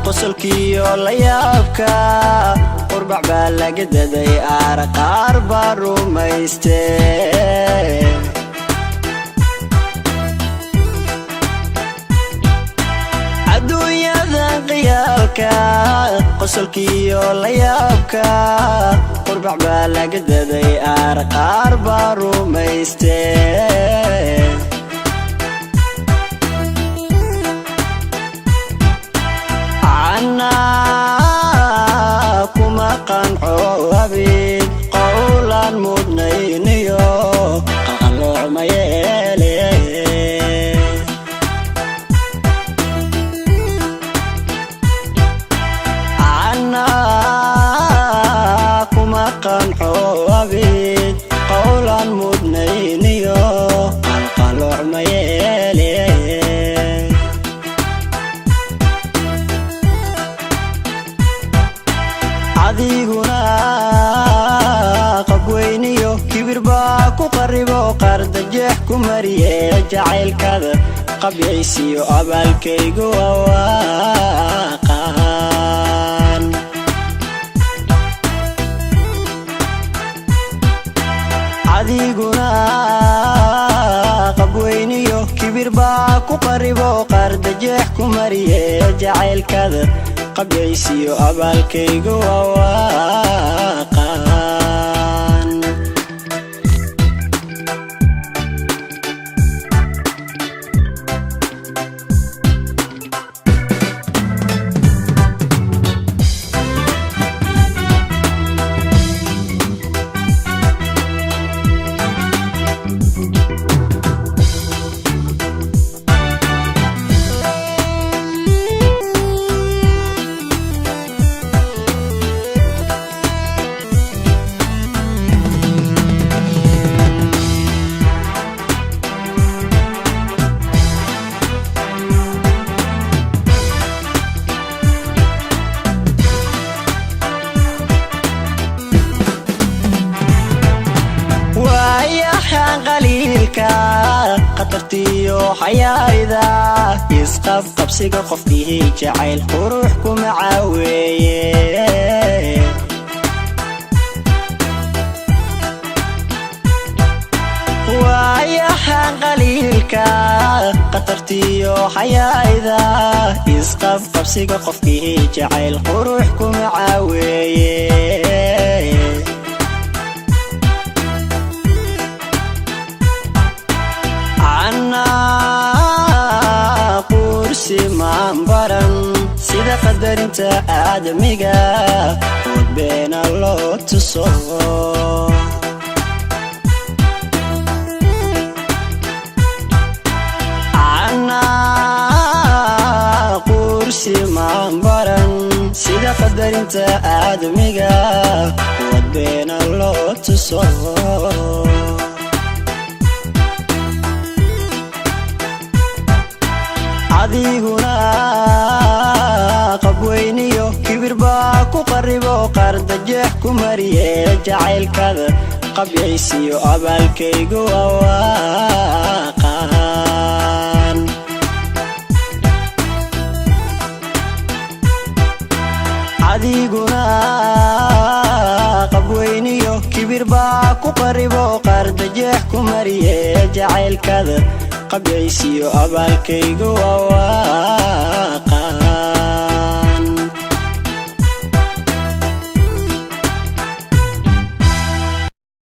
qosolkiyo la yaabka qurbac baa laga daday qaar baa rumaystay adduunyada qiyaalka qosolkiyo la yaabka qurbac baa laga daday qaar baa rumaystay kuma qanco abid qowlan mudnayniyo qalqalooc ma yeele anna kuma qanco abid qowlan mudnayniyo qalqalooc ma yeele adiguna qabweyniyo kibir baa ku qaribo qardajeex ku mariye jacaylkada qabyaysiyo abaalkaygu waaqaan adiguna qabweyniyo kibir baa ku qaribo qardajeex ku mariye jacaylkada qabyaysiyo abaalkaygu waaqaan qaliilka qatartiyo xayaayda isqab qabsiga qofkii jacayl qurux kuma caaweeye waayaha qaliilka qatartiyo xayaayda isqab qabsiga qofkii jacayl qurux kuma caaweeye baran sida qadarinta aadamiga wadbeena loo tuso ana qursi maan baran sida qadarinta aadamiga wadbeena loo tuso adiguna qabweyniyo kibir baa ku qaribo qardajeex ku mariye jacaylkada qabyaysiyo abaalkaygu waaqaan adiguna qabweyniyo kibir baa ku qaribo qardajeex ku mariye jacaylkada qabyaysiyo abaalkaygu waaqaan